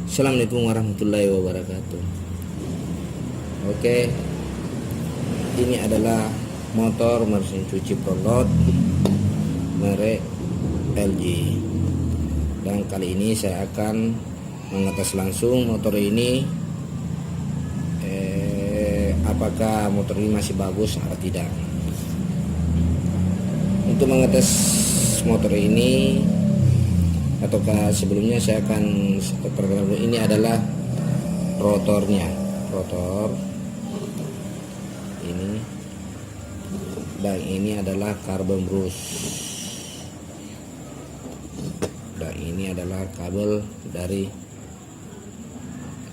Assalamualaikum warahmatullahi wabarakatuh. Oke, ini adalah motor mesin cuci Prolot merek LG. Dan kali ini saya akan mengetes langsung motor ini, apakah motor ini masih bagus atau tidak. Untuk mengetes motor ini, ataukah sebelumnya saya akan perkenalkan dulu, ini adalah rotornya, rotor ini, dan ini adalah carbon brush, dan ini adalah kabel dari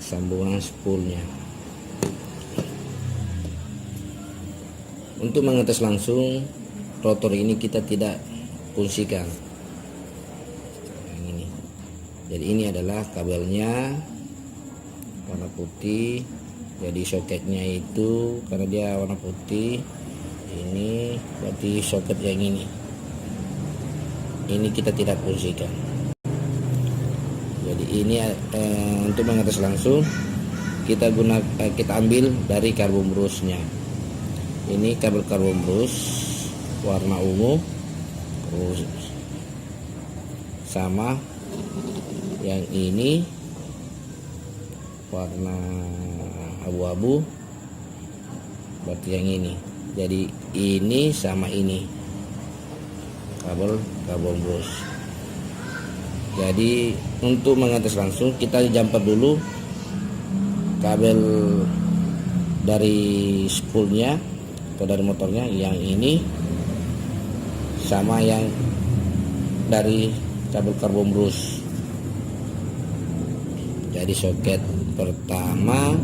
sambungan spoolnya. Untuk mengetes langsung rotor ini kita tidak fungsikan. Jadi ini adalah kabelnya warna putih. Jadi soketnya itu karena dia warna putih, ini berarti soket yang ini kita tidak fungsikan. Jadi ini untuk mengetes langsung kita ambil dari carbon brushnya. Ini kabel carbon brush warna ungu sama yang ini warna abu-abu, berarti yang ini. Jadi ini sama ini kabel carbon brush. Jadi untuk mengetes langsung kita jumper dulu kabel dari spoolnya atau dari motornya, yang ini sama yang dari kabel carbon brush. Jadi soket pertama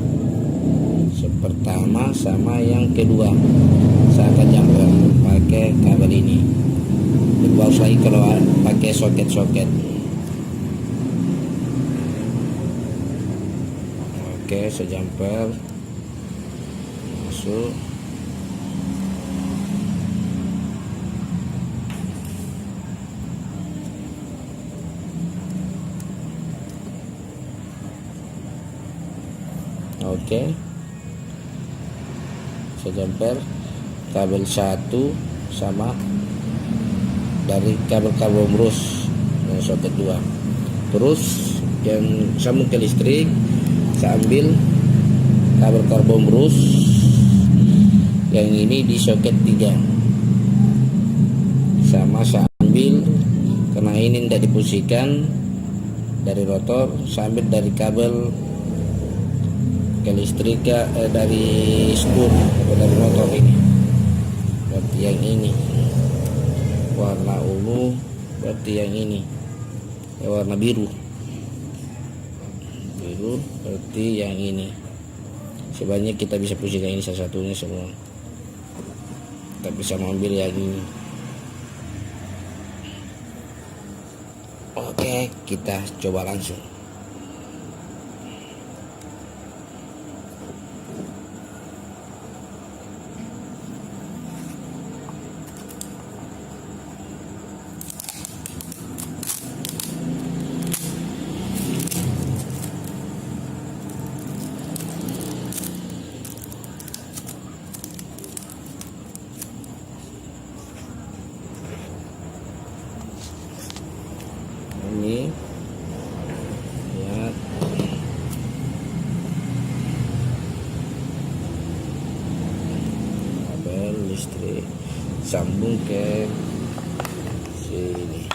sama yang kedua saya akan jumper pakai kabel ini. Lebih bagus lagi kalau pakai soket-soket. Oke, saya jumper masuk. Oke, saya jumper kabel 1 sama dari kabel carbon brush yang soket 2. Terus yang sambung ke listrik saya ambil kabel carbon brush yang ini di soket 3 sama saya ambil, karena ini tidak difungsikan dari rotor, saya ambil dari kabel ke listrik dari spool atau dari motor ini. Berarti yang ini warna ungu, berarti yang ini warna biru, berarti yang ini. Sebenarnya kita bisa fungsikan ini salah satunya semua, kita bisa mengambil yang ini. Oke, kita coba langsung. Ini lihat, kabel listrik sambung ke sini,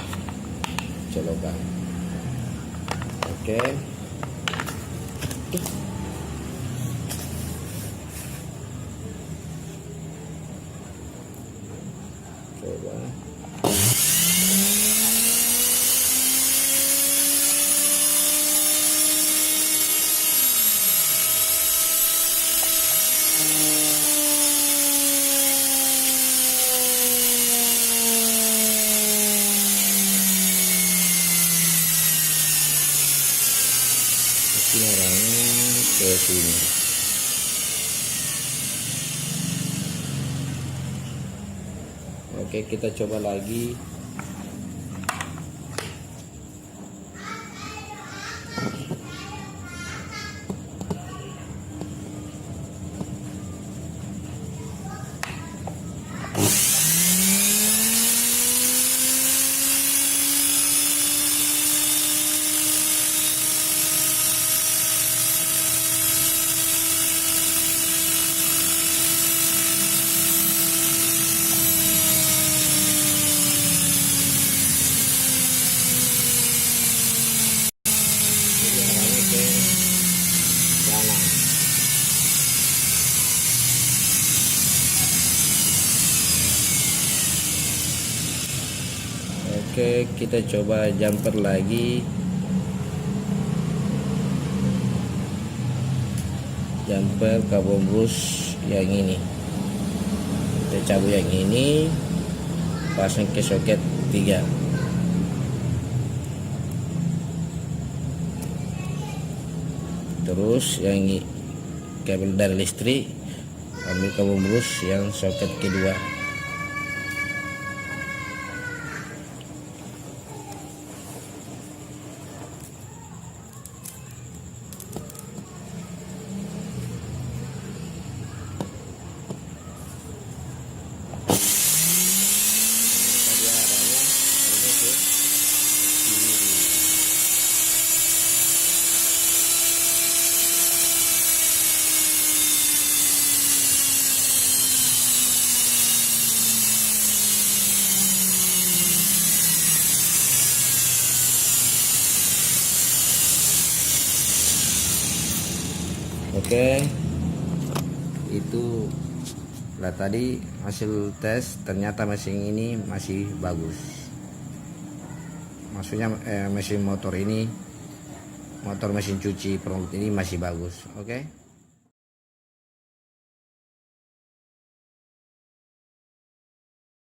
colokan. Oke, coba. Arahnya ke sini. Oke, kita coba lagi. Oke, kita coba jumper lagi. Jumper carbon brush yang ini. Kita cabut yang ini, pasang ke soket 3. Terus yang ini kabel dari listrik, ambil carbon brush yang soket kedua. Oke, itu lah tadi hasil tes. Ternyata mesin ini masih bagus. Maksudnya mesin motor ini, motor mesin cuci perangkat ini masih bagus. Oke.